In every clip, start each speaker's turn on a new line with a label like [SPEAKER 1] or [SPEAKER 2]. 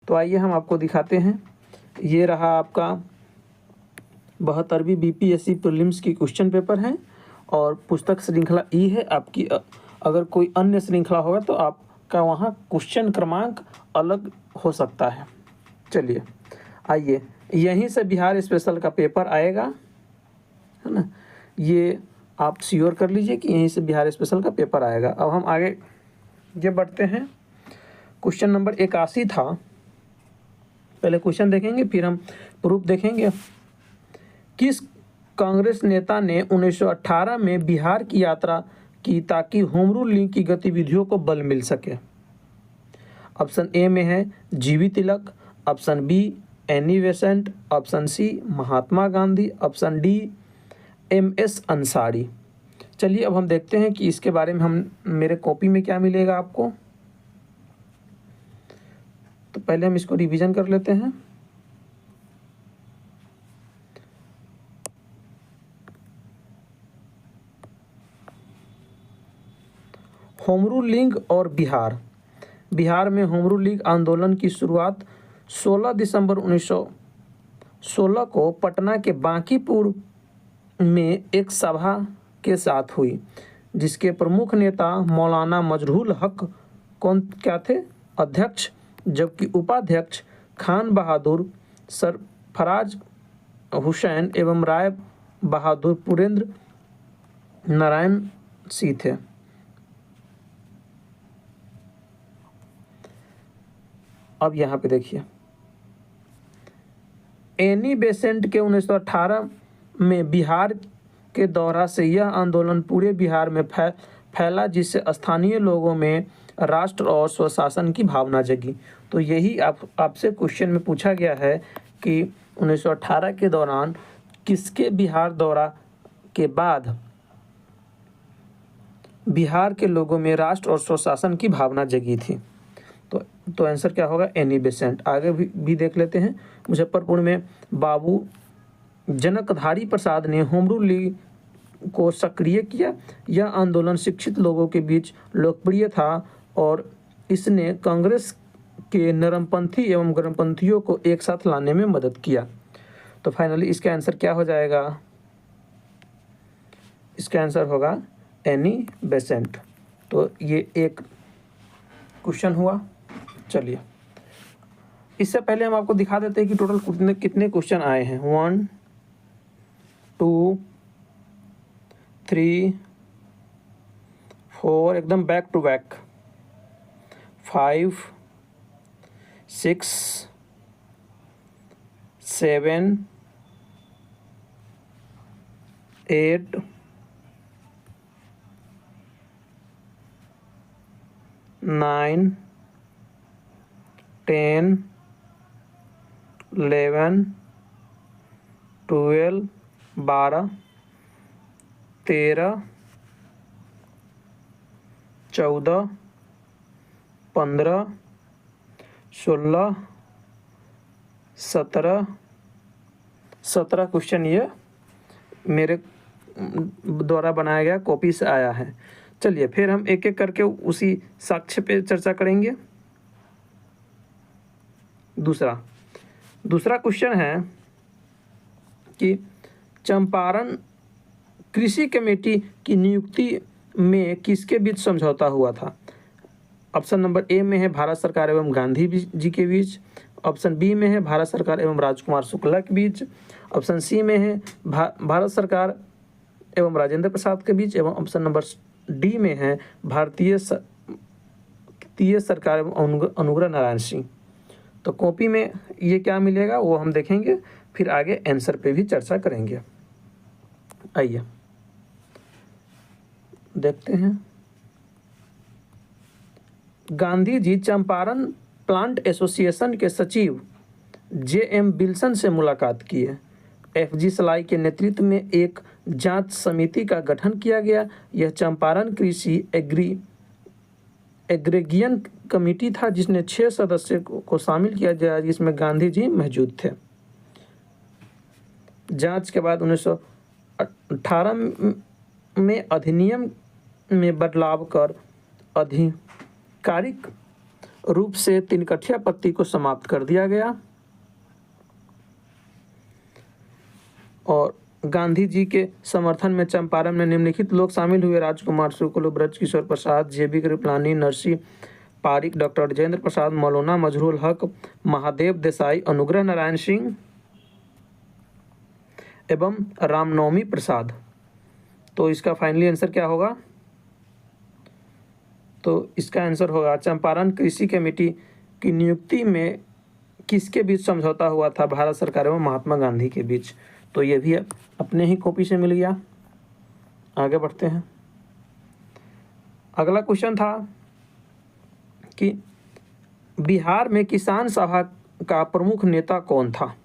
[SPEAKER 1] तो आइए हम आपको दिखाते हैं। ये रहा आपका 72वीं बीपीएससी प्रीलिम्स की क्वेश्चन पेपर है और पुस्तक श्रृंखला ई है आपकी। अगर कोई अन्य श्रृंखला होगा तो आपका वहाँ क्वेश्चन क्रमांक अलग हो सकता है। चलिए आइए, यहीं से बिहार स्पेशल का पेपर आएगा, है ना। ये आप श्योर कर लीजिए कि यहीं से बिहार स्पेशल का पेपर आएगा। अब हम आगे ये बढ़ते हैं। क्वेश्चन नंबर 81 था। पहले क्वेश्चन देखेंगे फिर हम प्रूफ देखेंगे। किस कांग्रेस नेता ने 1918 में बिहार की यात्रा की ताकि होम रूल लीग की गतिविधियों को बल मिल सके? ऑप्शन ए में है G V Tilak, option B Annie Besant, option C Mahatma Gandhi, option D M S Ansari. चलिए अब हम देखते हैं कि इसके बारे में हम मेरे कॉपी में क्या मिलेगा आपको। तो पहले हम इसको रिवीजन कर लेते हैं। होम रूल लीग और बिहार में होम रूल लीग आंदोलन की शुरुआत 16 दिसंबर 1916 को पटना के बांकीपुर में एक सभा के साथ हुई, जिसके प्रमुख नेता मौलाना मजहरूल हक क्या थे? अध्यक्ष, जबकि उपाध्यक्ष खान बहादुर, सरफराज हुसैन एवं राय बहादुर पुरेंद्र नारायण सिंह थे। अब यहाँ पे देखिए, एनी बेसेंट के 1918 में बिहार के दौरा से यह आंदोलन पूरे बिहार में फैला, जिससे स्थानीय लोगों में राष्ट्र और स्वशासन की भावना जगी। तो यही आपसे क्वेश्चन में पूछा गया है कि 1918 के दौरान किसके बिहार दौरा के बाद बिहार के लोगों में राष्ट्र और स्वशासन की भावना जगी थी। तो आंसर क्या होगा? Annie Besant. आगे भी देख लेते हैं। मुजफ्फरपुर में बाबू जनकधारी प्रसाद ने होम रूल लीग को सक्रिय किया। यह आंदोलन शिक्षित लोगों के बीच लोकप्रिय था और इसने कांग्रेस के नरमपंथी एवं गर्मपंथियों को एक साथ लाने में मदद किया। तो फाइनली इसका आंसर क्या हो जाएगा? इसका आंसर होगा एनी बेसेंट। तो ये एक क्वेश्चन हुआ। चलिए इससे पहले हम आपको दिखा देते हैं कि टोटल कितने क्वेश्चन आए हैं। 1 2 3 4 एकदम बैक टू बैक, 5 6 7 8 9 10 11 12 12 13 14 15 16 17 क्वेश्चन ये मेरे द्वारा बनाया गया कॉपी से आया है। चलिए फिर हम एक एक करके उसी साक्ष्य पे चर्चा करेंगे। दूसरा क्वेश्चन है कि चंपारण कृषि कमेटी की नियुक्ति में किसके बीच समझौता हुआ था? ऑप्शन नंबर ए में है भारत सरकार एवं गांधी जी के बीच, ऑप्शन बी में है भारत सरकार एवं राजकुमार शुक्ला के बीच, ऑप्शन सी में है भारत सरकार एवं राजेंद्र प्रसाद के बीच, एवं ऑप्शन नंबर डी में है भारतीय सरकार एवं अनुग्रह नारायण सिंह। तो कॉपी में ये क्या मिलेगा वो हम देखेंगे, फिर आगे आंसर पे भी चर्चा करेंगे। आइए देखते हैं। गांधी जी चंपारण प्लांट एसोसिएशन के सचिव जे.एम. विल्सन से मुलाकात किए। एफ.जी. सलाई के नेतृत्व में एक जांच समिति का गठन किया गया। यह चंपारण कृषि एग्रेगियन कमेटी था, जिसने 6 सदस्यों को शामिल किया गया, जिसमें गांधी जी मौजूद थे। जांच के बाद 1918 में अधिनियम में बदलाव कर आधिकारिक रूप से तिनकठिया पत्ती को समाप्त कर दिया गया। और गांधी जी के समर्थन में चंपारण में निम्नलिखित लोग शामिल हुए: राजकुमार शुक्ल, ब्रजकिशोर प्रसाद, जेबी कृपलानी, नरसिंह पारिक, डॉक्टर राजेंद्र प्रसाद, मौलाना मजहरूल हक, महादेव देसाई, अनुग्रह नारायण सिंह एवं रामनवमी प्रसाद। तो इसका फाइनली आंसर क्या होगा? तो इसका आंसर होगा चंपारण कृषि कमेटी की नियुक्ति में किसके बीच समझौता हुआ था? भारत सरकार एवं महात्मा गांधी के बीच। तो ये भी अपने ही कॉपी से मिल गया। आगे बढ़ते हैं। अगला क्वेश्चन था कि बिहार में किसान सभा का प्रमुख नेता कौन था?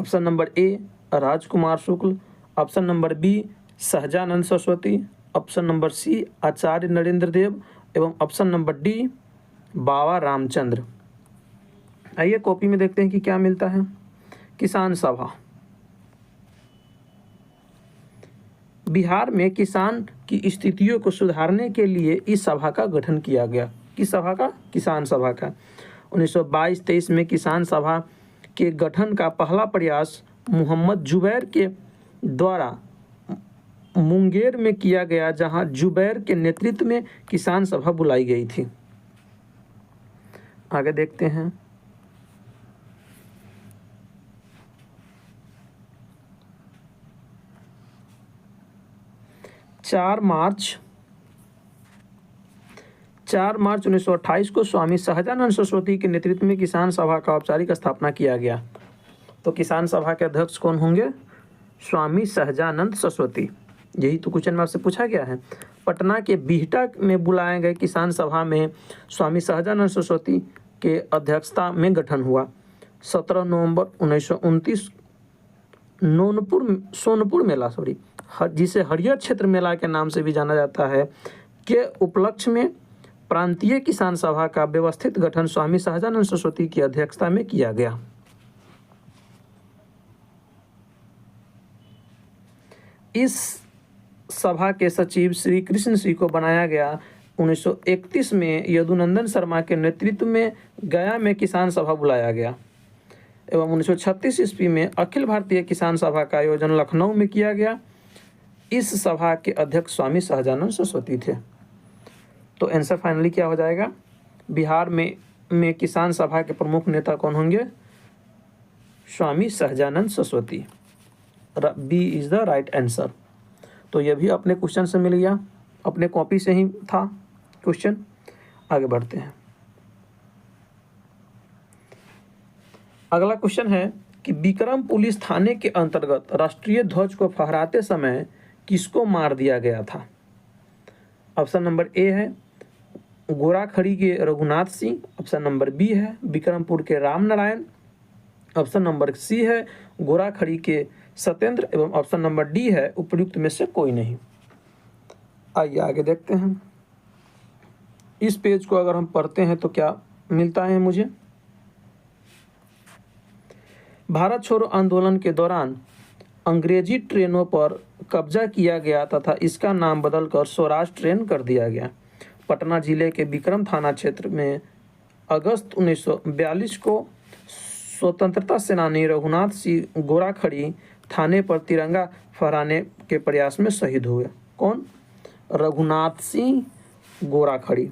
[SPEAKER 1] Option number A Rajkumar Shukla, option number B Sahajanand Saraswati, option number C Acharya Narendra Dev एवं option number D Baba Ramchandra. आइए कॉपी में देखते हैं कि क्या मिलता है। किसान सभा, बिहार में किसान की स्थितियों को सुधारने के लिए इस सभा का गठन किया गया। किस सभा का? किसान सभा का। 1922-23 में किसान सभा के गठन का पहला प्रयास मोहम्मद जुबैर के द्वारा मुंगेर में किया गया, जहां जुबैर के नेतृत्व में किसान सभा बुलाई गई थी। आगे देखते हैं। चार मार्च 1928 को स्वामी सहजानंद सरस्वती के नेतृत्व में किसान सभा का औपचारिक स्थापना किया गया। तो किसान सभा के अध्यक्ष कौन होंगे? स्वामी सहजानंद सरस्वती। यही तो क्वेश्चन में आपसे पूछा गया है। पटना के बिहटा में बुलाए गए किसान सभा में स्वामी सहजानंद सरस्वती के अध्यक्षता में गठन हुआ। 17 नवंबर 1929 सोनपुर मेला जिसे हरियर क्षेत्र मेला के नाम से भी जाना जाता है, के उपलक्ष्य में प्रांतीय किसान सभा का व्यवस्थित गठन स्वामी सहजानंद सरस्वती की अध्यक्षता में किया गया। इस सभा के सचिव श्री कृष्ण सिंह को बनाया गया। 1931 में यदुनंदन शर्मा के नेतृत्व में गया में किसान सभा बुलाया गया एवं 1936 ईस्वी में अखिल भारतीय किसान सभा का आयोजन लखनऊ में किया गया। इस सभा के अध्यक्ष स्वामी सहजानंद सरस्वती थे। तो आंसर फाइनली क्या हो जाएगा? बिहार में किसान सभा के प्रमुख नेता कौन होंगे? Swami Sahajanand Saraswati. B is the right answer. तो यह भी अपने क्वेश्चन से मिल गया, अपने कॉपी से ही था क्वेश्चन। आगे बढ़ते हैं। अगला क्वेश्चन है कि विक्रम पुलिस थाने के अंतर्गत राष्ट्रीय ध्वज को फहराते समय किसको मार दिया गया था? ऑप्शन नंबर ए है गोराखड़ी के Raghunath Singh, option number B है विक्रमपुर के Ram Narayan, option number C है गोराखड़ी के सत्येंद्र एवं ऑप्शन नंबर डी है उपयुक्त में से कोई नहीं। आइए आगे देखते हैं। इस पेज को अगर हम पढ़ते हैं तो क्या मिलता है मुझे? भारत छोड़ो आंदोलन के दौरान अंग्रेजी ट्रेनों पर कब्जा किया गया तथा इसका नाम बदलकर स्वराज ट्रेन कर दिया गया। पटना जिले के विक्रम थाना क्षेत्र में अगस्त 1942 को स्वतंत्रता सेनानी रघुनाथ सिंह गोराखड़ी थाने पर तिरंगा फहराने के प्रयास में शहीद हुए। कौन? रघुनाथ सिंह गोराखड़ी।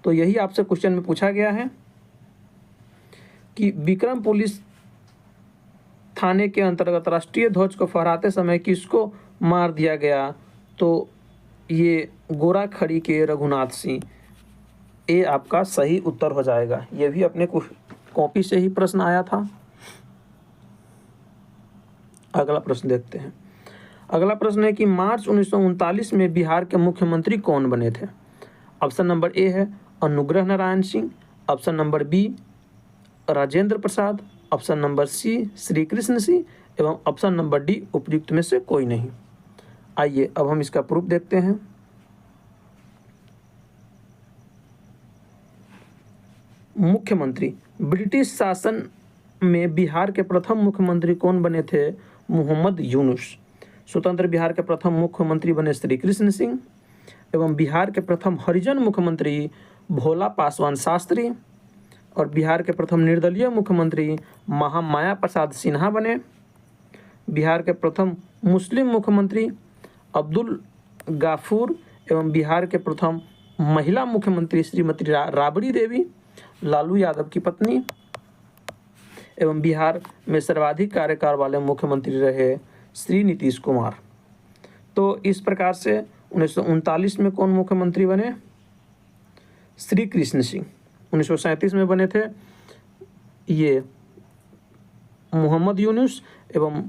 [SPEAKER 1] तो यही आपसे क्वेश्चन में पूछा गया है कि विक्रम पुलिस थाने के अंतर्गत राष्ट्रीय ध्वज को फहराते समय किसको मार दिया गया? तो ये गोराखड़ी के रघुनाथ सिंह। ये आपका सही उत्तर हो जाएगा। ये भी अपने कॉपी से ही प्रश्न आया था। अगला प्रश्न देखते हैं। अगला प्रश्न है कि मार्च 1939 में बिहार के मुख्यमंत्री कौन बने थे? ऑप्शन नंबर ए है Anugrah Narayan Singh, option number B Rajendra Prasad, option number C Shri Krishna Singh एवं ऑप्शन नंबर डी उपयुक्त में से कोई नहीं। आइए अब हम इसका प्रूफ देखते हैं। मुख्यमंत्री, ब्रिटिश शासन में बिहार के प्रथम मुख्यमंत्री कौन बने थे? मोहम्मद यूनुस। स्वतंत्र बिहार के प्रथम मुख्यमंत्री बने श्री कृष्ण सिंह एवं बिहार के प्रथम हरिजन मुख्यमंत्री भोला पासवान शास्त्री और बिहार के प्रथम निर्दलीय मुख्यमंत्री महामाया प्रसाद सिन्हा बने। बिहार के प्रथम मुस्लिम मुख्यमंत्री अब्दुल गाफूर एवं बिहार के प्रथम महिला मुख्यमंत्री श्रीमती राबड़ी देवी, लालू यादव की पत्नी, एवं बिहार में सर्वाधिक कार्यकाल वाले मुख्यमंत्री रहे श्री नीतीश कुमार। तो इस प्रकार से 1939 में कौन मुख्यमंत्री बने? श्री कृष्ण सिंह। 1937 में बने थे ये मोहम्मद यूनुस एवं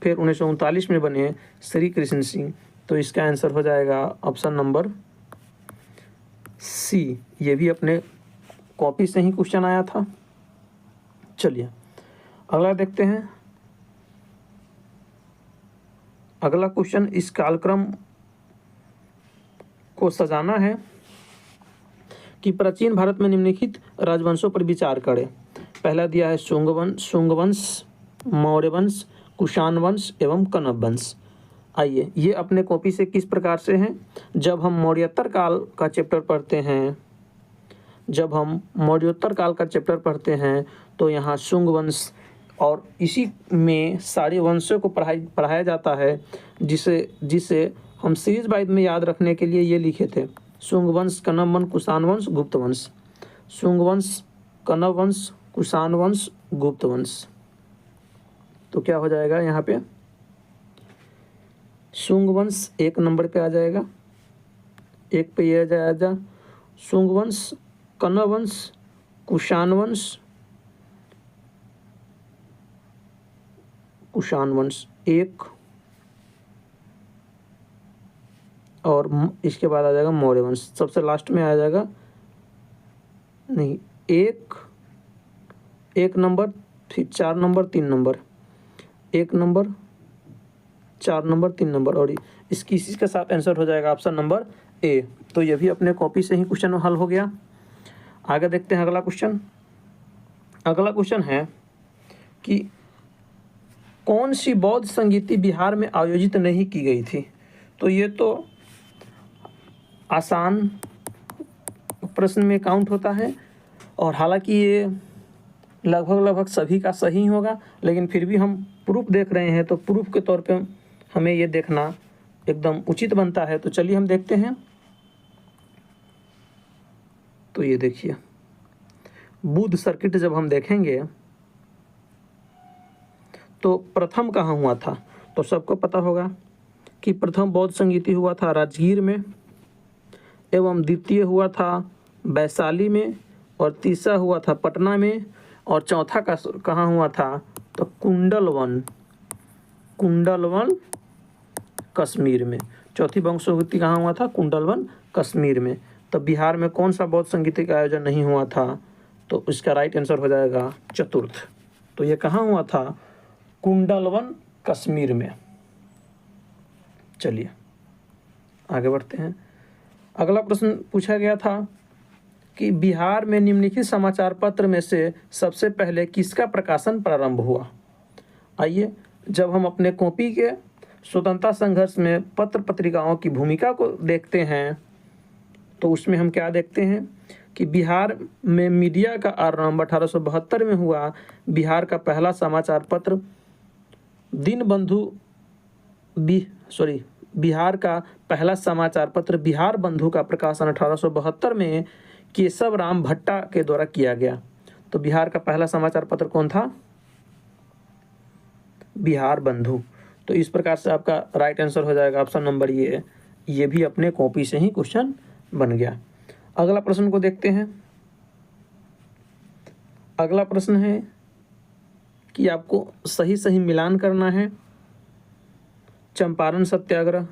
[SPEAKER 1] फिर 1939 में बने श्री कृष्ण सिंह। तो इसका आंसर हो जाएगा ऑप्शन नंबर सी। ये भी अपने कॉपी से ही क्वेश्चन आया था। चलिए अगला देखते हैं। अगला क्वेश्चन इस कालक्रम को सजाना है कि प्राचीन भारत में निम्नलिखित राजवंशों पर विचार करें। पहला दिया है शुंग वंश, मौर्य वंश, कुषाण वंश एवं कण्व वंश। आइए ये अपने कॉपी से किस प्रकार से हैं। जब हम मौर्योत्तर काल का चैप्टर पढ़ते हैं तो यहाँ शुंग वंश और इसी में सारे वंशों को पढ़ाया जाता है, जिसे हम सीरीज वाइज में याद रखने के लिए ये लिखे थे शुंग वंश, कण्व वंश, कुषाण वंश, गुप्त वंश। शुंग वंश, कण्व वंश, कुषाण वंश, गुप्त वंश। तो क्या हो जाएगा यहाँ पे? शुंग वंश 1 नंबर पे आ जाएगा, 1 पे ये आ जाएगा शुंग वंश, कण्व वंश, कुषाण वंश 1 और इसके बाद आ जाएगा मौर्य वंश। सबसे लास्ट में आ जाएगा नहीं 1 नंबर, फिर 4 number, 3 number, 1 number, 4 number, 3 number और इसी के साथ आंसर हो जाएगा ऑप्शन नंबर ए। तो ये भी अपने कॉपी से ही क्वेश्चन हल हो गया। आगे देखते हैं अगला क्वेश्चन। अगला क्वेश्चन है कि कौन सी बौद्ध संगीति बिहार में आयोजित नहीं की गई थी। तो ये तो आसान प्रश्न में काउंट होता है और हालांकि ये लगभग सभी का सही होगा, लेकिन फिर भी हम प्रूफ देख रहे हैं तो प्रूफ के तौर पे हमें ये देखना एकदम उचित बनता है। तो चलिए हम देखते हैं। तो ये देखिए बुद्ध सर्किट जब हम देखेंगे तो प्रथम कहाँ हुआ था। तो सबको पता होगा कि प्रथम बौद्ध संगीति हुआ था राजगीर में, एवं द्वितीय हुआ था वैशाली में, और तीसरा हुआ था पटना में, और चौथा का कहाँ हुआ था तो कुंडलवन कश्मीर में। चौथी बौद्ध संगीति कहाँ हुआ था? कुंडलवन कश्मीर में। तो बिहार में कौन सा बौद्ध संगीति का आयोजन नहीं हुआ था? तो इसका राइट आंसर हो जाएगा चतुर्थ। तो ये कहाँ हुआ था? कुंडलवन कश्मीर में। चलिए आगे बढ़ते हैं। अगला प्रश्न पूछा गया था कि बिहार में निम्नलिखित समाचार पत्र में से सबसे पहले किसका प्रकाशन प्रारंभ हुआ। आइए जब हम अपने कॉपी के स्वतंत्रता संघर्ष में पत्र पत्रिकाओं की भूमिका को देखते हैं तो उसमें हम क्या देखते हैं कि बिहार में मीडिया का आरंभ 1872 में हुआ। बिहार का पहला समाचार पत्र बिहार का पहला समाचार पत्र बिहार बंधु का प्रकाशन 1872 में केशव राम भट्टा के द्वारा किया गया। तो बिहार का पहला समाचार पत्र कौन था? बिहार बंधु। तो इस प्रकार से आपका राइट आंसर हो जाएगा ऑप्शन नंबर ये भी अपने कॉपी से ही क्वेश्चन बन गया। अगला प्रश्न को देखते हैं। अगला प्रश्न है कि आपको सही मिलान करना है। चंपारण सत्याग्रह,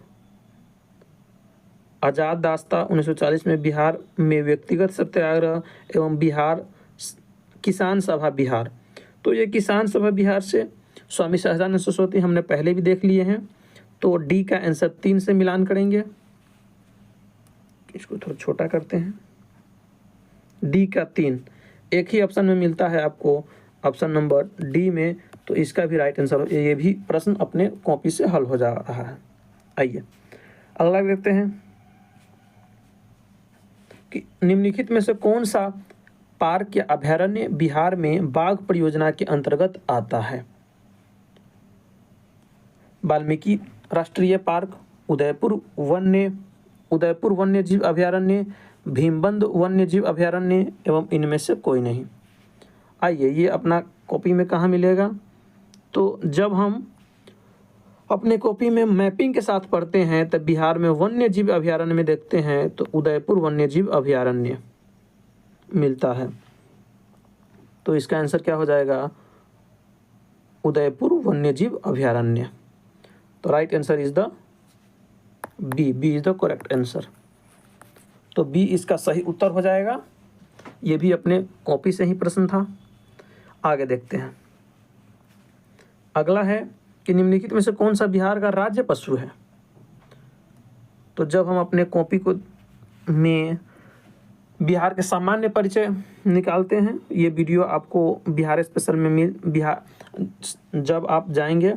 [SPEAKER 1] आज़ाद दास्ता 1940 में बिहार में व्यक्तिगत सत्याग्रह एवं बिहार किसान सभा बिहार। तो ये किसान सभा बिहार से स्वामी सहजानंद सरस्वती हमने पहले भी देख लिए हैं। तो डी का आंसर 3 से मिलान करेंगे। इसको थोड़ा छोटा करते हैं। डी का 3 एक ही ऑप्शन में मिलता है आपको, ऑप्शन नंबर डी में। तो इसका भी राइट आंसर ये भी प्रश्न अपने कॉपी से हल हो जा रहा है। आइए अगला देखते हैं। कि निम्नलिखित में से कौन सा पार्क या अभयारण्य बिहार में बाघ परियोजना के अंतर्गत आता है? वाल्मीकि राष्ट्रीय पार्क, उदयपुर वन्य जीव अभयारण्य, भीमबंध वन्य जीव अभयारण्य एवं इनमें से कोई नहीं। आइए, ये अपना कॉपी में कहाँ मिलेगा? तो जब हम अपने कॉपी में मैपिंग के साथ पढ़ते हैं तब बिहार में वन्य जीव अभयारण्य में देखते हैं तो उदयपुर वन्य जीव अभयारण्य मिलता है। तो इसका आंसर क्या हो जाएगा? उदयपुर वन्य जीव अभयारण्य। तो right answer is the B is the correct answer. तो बी इसका सही उत्तर हो जाएगा। ये भी अपने कॉपी से ही प्रश्न था। आगे देखते हैं। अगला है कि निम्नलिखित में से कौन सा बिहार का राज्य पशु है? तो जब हम अपने कॉपी को में बिहार के सामान्य परिचय निकालते हैं, ये वीडियो आपको बिहार स्पेशल में जब आप जाएंगे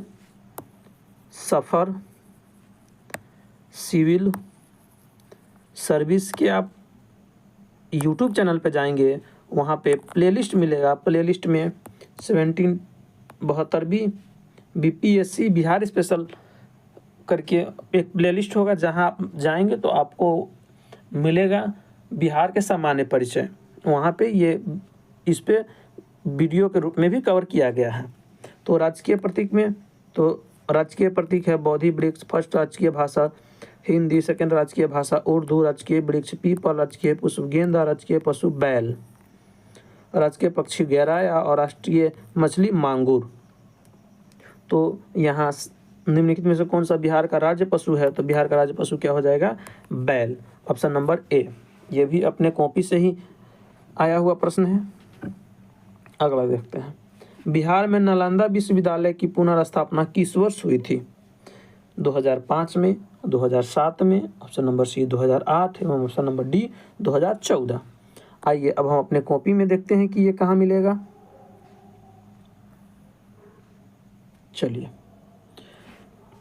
[SPEAKER 1] सफ़र सिविल सर्विस के आप यूट्यूब चैनल पे जाएंगे, वहाँ पे प्लेलिस्ट मिलेगा। प्लेलिस्ट में 72वीं BPSC बिहार स्पेशल करके एक प्लेलिस्ट होगा, जहाँ आप जाएंगे तो आपको मिलेगा बिहार के सामान्य परिचय। वहाँ पे ये इस पे वीडियो के रूप में भी कवर किया गया है। तो राजकीय प्रतीक में तो राजकीय प्रतीक है बोधि वृक्ष, फर्स्ट राजकीय भाषा हिंदी, सेकंड राजकीय भाषा उर्दू, राजकीय वृक्ष पीपल, राजकीय पुष्प गेंदा, राजकीय पशु बैल, राजकीय पक्षी गैराया और राष्ट्रीय मछली मांगूर। तो यहाँ निम्नलिखित में से कौन सा बिहार का राज्य पशु है? तो बिहार का राज्य पशु क्या हो जाएगा? बैल। ऑप्शन नंबर ए। ये भी अपने कॉपी से ही आया हुआ प्रश्न है। अगला देखते हैं। बिहार में नालंदा विश्वविद्यालय की पुनर्स्थापना किस वर्ष हुई थी? 2005 में, 2007 में, ऑप्शन नंबर सी 2008 एवं ऑप्शन नंबर डी 2014। आइए अब हम अपने कॉपी में देखते हैं कि ये कहाँ मिलेगा। चलिए,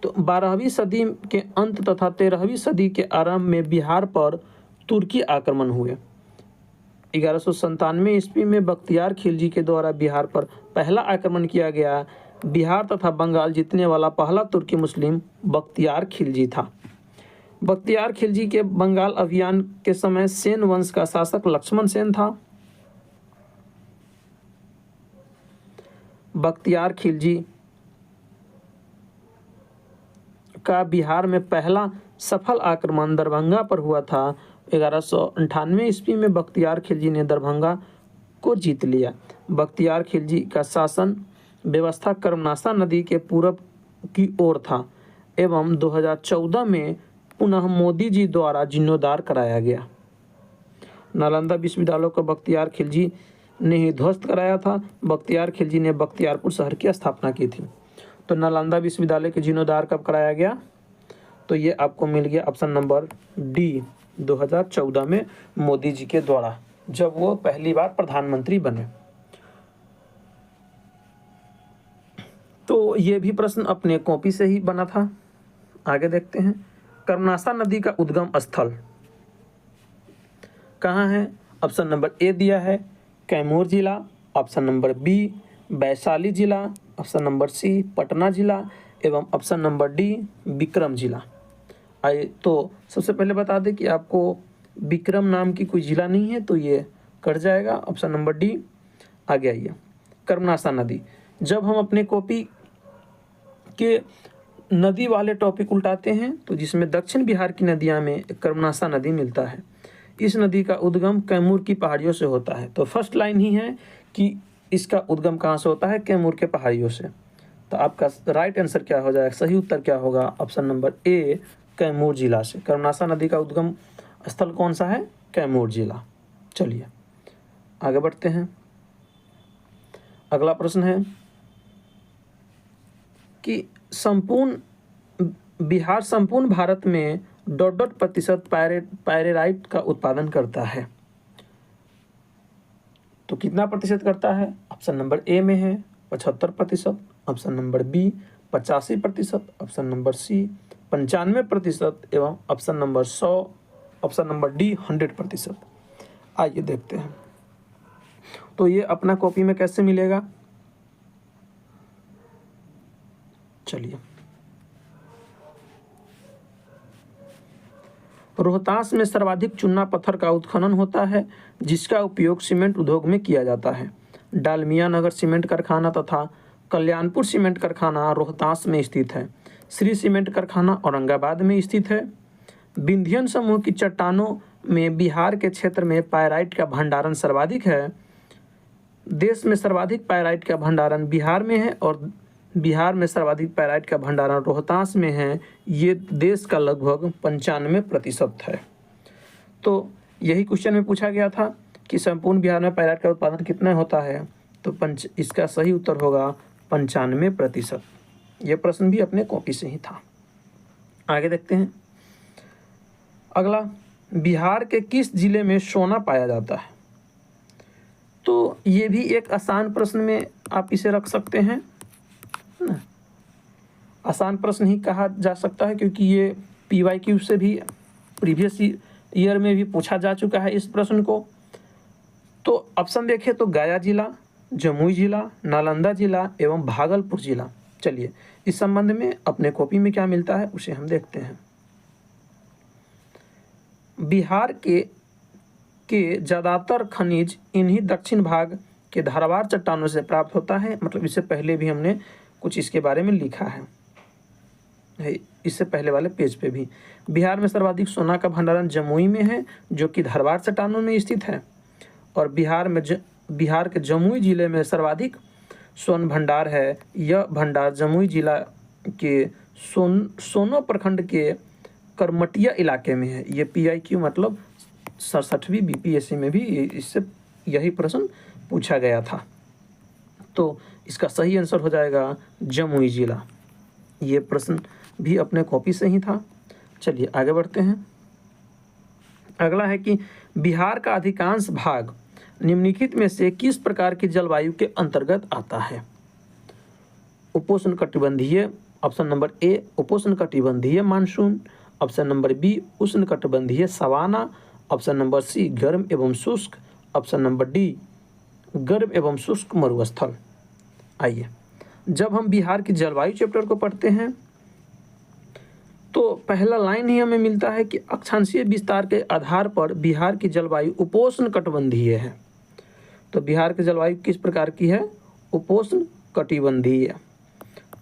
[SPEAKER 1] तो 12वीं सदी के अंत तथा 13वीं सदी के आरंभ में बिहार पर तुर्की आक्रमण हुए। 1197 ईस्वी में बख्तियार खिलजी के द्वारा बिहार पर पहला आक्रमण किया गया। बिहार तथा बंगाल जीतने वाला पहला तुर्की मुस्लिम बख्तियार खिलजी था। बख्तियार खिलजी के बंगाल अभियान के समय सेन वंश का शासक लक्ष्मण सेन था। बख्तियार खिलजी का बिहार में पहला सफल आक्रमण दरभंगा पर हुआ था। 1198 ईस्वी में बख्तियार खिलजी ने दरभंगा को जीत लिया। बख्तियार खिलजी का शासन व्यवस्था कर्मनासा नदी के पूरब की ओर था एवं 2014 में पुनः मोदी जी द्वारा जीर्णोद्धार कराया गया। नालंदा विश्वविद्यालय को बख्तियार खिलजी ने ही ध्वस्त कराया था। बख्तियार खिलजी ने बख्तियारपुर शहर की स्थापना की थी। तो नालंदा विश्वविद्यालय के जीर्णोद्धार कब कराया गया? तो ये आपको मिल गया ऑप्शन नंबर डी 2014 में मोदी जी के द्वारा, जब वो पहली बार प्रधानमंत्री बने। तो ये भी प्रश्न अपने कॉपी से ही बना था। आगे देखते हैं। कर्मनासा नदी का उद्गम स्थल कहाँ है? ऑप्शन नंबर ए दिया है कैमूर जिला, ऑप्शन नंबर बी वैशाली जिला, ऑप्शन नंबर सी पटना जिला एवं ऑप्शन नंबर डी विक्रम जिला। आइए, तो सबसे पहले बता दें कि आपको विक्रम नाम की कोई जिला नहीं है, तो ये कट जाएगा। ऑप्शन नंबर डी आगे आइए। कर्मनासा नदी, जब हम अपने कॉपी के नदी वाले टॉपिक उल्टाते हैं तो जिसमें दक्षिण बिहार की नदियां में कर्मनासा नदी मिलता है। इस नदी का उद्गम कैमूर की पहाड़ियों से होता है। तो फर्स्ट लाइन ही है कि इसका उद्गम कहाँ से होता है? कैमूर के पहाड़ियों से। तो आपका राइट आंसर क्या हो जाएगा? सही उत्तर क्या होगा? ऑप्शन नंबर ए कैमूर जिला से। कर्मनासा नदी का उद्गम स्थल कौन सा है? कैमूर जिला। चलिए आगे बढ़ते हैं। अगला प्रश्न है कि बिहार संपूर्ण भारत में %% पायरेराइट का उत्पादन करता है। तो कितना प्रतिशत करता है? ऑप्शन नंबर ए में है 75%, option number B 85%, option number C 95% एवं option number 100, option number D 100%। आइए देखते हैं। तो ये अपना कॉपी में कैसे मिलेगा, चलिए। रोहतास में सर्वाधिक चूना पत्थर का उत्खनन होता है, जिसका उपयोग सीमेंट उद्योग में किया जाता है। डालमिया नगर सीमेंट कारखाना तथा कल्याणपुर सीमेंट कारखाना रोहतास में स्थित है। श्री सीमेंट कारखाना औरंगाबाद में स्थित है। विंध्यन समूह की चट्टानों में बिहार के क्षेत्र में पायराइट का भंडारण सर्वाधिक है। देश में सर्वाधिक पायराइट का भंडारण बिहार में है और बिहार में सर्वाधिक पायराइट का भंडारण रोहतास में है। ये देश का लगभग 95% है। तो यही क्वेश्चन में पूछा गया था कि संपूर्ण बिहार में पायराइट का उत्पादन कितना होता है, तो इसका सही उत्तर होगा 95%। यह प्रश्न भी अपने कॉपी से ही था। आगे देखते हैं। अगला, बिहार के किस जिले में सोना पाया जाता है? तो ये भी एक आसान प्रश्न में आप इसे रख सकते हैं ना, आसान प्रश्न ही कहा जा सकता है, क्योंकि ये PYQ से भी प्रीवियस ईयर में भी पूछा जा चुका है इस प्रश्न को। तो ऑप्शन देखें तो गया जिला, जमुई जिला, नालंदा जिला एवं भागलपुर जिला। चलिए, इस संबंध में अपने कॉपी में क्या मिलता है उसे हम देखते हैं। बिहार के ज़्यादातर खनिज इन्हीं दक्षिण भाग के धारवाड़ चट्टानों से प्राप्त होता है। मतलब इससे पहले भी हमने कुछ इसके बारे में लिखा है, इससे पहले वाले पेज पे भी। बिहार में सर्वाधिक सोना का भंडारण जमुई में है, जो कि धारवाड़ चट्टानों में स्थित है। और बिहार के जमुई जिले में सर्वाधिक स्वर्ण भंडार है। यह भंडार जमुई जिला के सोनो प्रखंड के करमटिया इलाके में है। ये PIQ मतलब 67वीं BPSC में भी इससे यही प्रश्न पूछा गया था। तो इसका सही आंसर हो जाएगा जमुई जिला। ये प्रश्न भी अपने कॉपी से ही था। चलिए आगे बढ़ते हैं। अगला है कि बिहार का अधिकांश भाग निम्नलिखित में से किस प्रकार की जलवायु के अंतर्गत आता है? उपोष्णकटिबंधीय, ऑप्शन नंबर A उपोष्णकटिबंधीय मानसून, ऑप्शन नंबर B उष्णकटिबंधीय सवाना, ऑप्शन नंबर C गर्म एवं शुष्क, ऑप्शन नंबर D गर्म एवं शुष्क मरुस्थल। आइए, जब हम बिहार की जलवायु चैप्टर को पढ़ते हैं तो पहला लाइन ही हमें मिलता है कि अक्षांशीय विस्तार के आधार पर बिहार की जलवायु उपोष्णकटिबंधीय है। तो बिहार की जलवायु किस प्रकार की है? उपोष्णकटिबंधीय।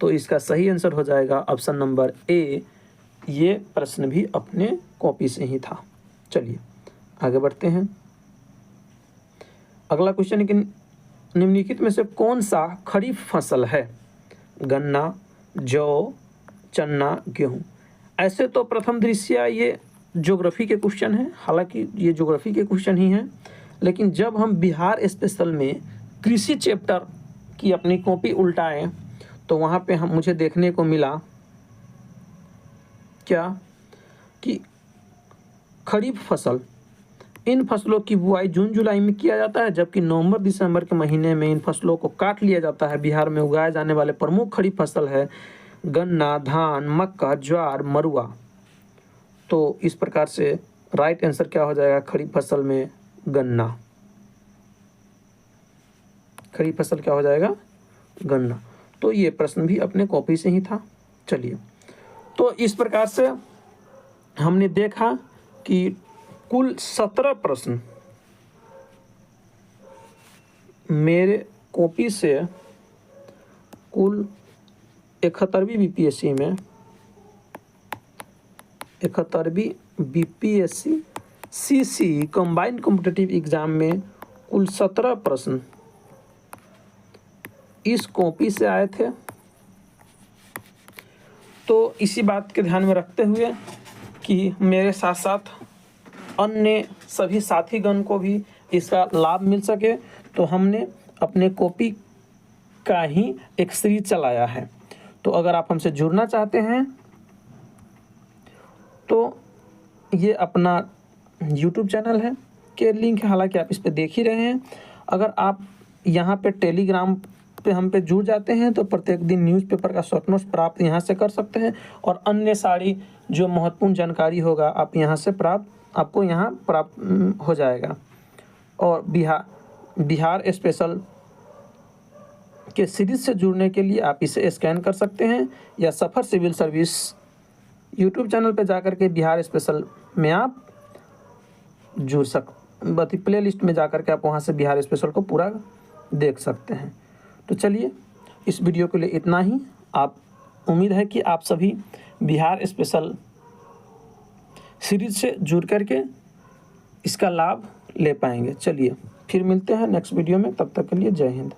[SPEAKER 1] तो इसका सही आंसर हो जाएगा ऑप्शन नंबर A। ये प्रश्न भी अपने कॉपी से ही था। चलिए आगे बढ़ते हैं। अगला क्वेश्चन है कि निम्नलिखित में से कौन सा खरीफ फसल है? गन्ना, जौ, चना, गेहूँ। ऐसे तो प्रथम दृष्टया ये ज्योग्राफी के क्वेश्चन हैं, हालांकि ये ज्योग्राफी के क्वेश्चन ही हैं, लेकिन जब हम बिहार स्पेशल में कृषि चैप्टर की अपनी कॉपी उल्टाएं तो वहाँ पे मुझे देखने को मिला क्या कि खरीफ फसल, इन फसलों की बुआई जून जुलाई में किया जाता है, जबकि नवंबर दिसंबर के महीने में इन फसलों को काट लिया जाता है। बिहार में उगाए जाने वाले प्रमुख खरीफ फसल है गन्ना, धान, मक्का, ज्वार, मरुआ। तो इस प्रकार से राइट आंसर क्या हो जाएगा? खरीफ फसल में गन्ना। खरीफ फसल क्या हो जाएगा? गन्ना। तो ये प्रश्न भी अपने कॉपी से ही था। चलिए, तो इस प्रकार से हमने देखा कि कुल 17 प्रश्न मेरे कॉपी से कुल 71वीं BPSC में 71वीं BPSC CC combined competitive exam में कुल 17 प्रश्न इस कॉपी से आए थे। तो इसी बात के ध्यान में रखते हुए कि मेरे साथ साथ अन्य सभी साथीगण को भी इसका लाभ मिल सके, तो हमने अपने कॉपी का ही एक सीरीज चलाया है। तो अगर आप हमसे जुड़ना चाहते हैं तो ये अपना YouTube चैनल है के लिंक है, हालांकि आप इस पे देख ही रहे हैं। अगर आप यहाँ पे टेलीग्राम पे हम पे जुड़ जाते हैं तो प्रत्येक दिन न्यूज़पेपर का शॉर्ट नोट्स प्राप्त यहाँ से कर सकते हैं, और अन्य सारी जो महत्वपूर्ण जानकारी होगा आप यहाँ से आपको यहाँ प्राप्त हो जाएगा। और बिहार स्पेशल के सीरीज से जुड़ने के लिए आप इसे स्कैन कर सकते हैं, या सफ़र सिविल सर्विस यूट्यूब चैनल पर जाकर के बिहार स्पेशल में आप प्ले लिस्ट में जाकर के आप वहाँ से बिहार स्पेशल को पूरा देख सकते हैं। तो चलिए, इस वीडियो के लिए इतना ही। उम्मीद है कि आप सभी बिहार स्पेशल सीरीज से जुड़ करके इसका लाभ ले पाएंगे। चलिए फिर मिलते हैं नेक्स्ट वीडियो में, तब तक के लिए जय हिंद।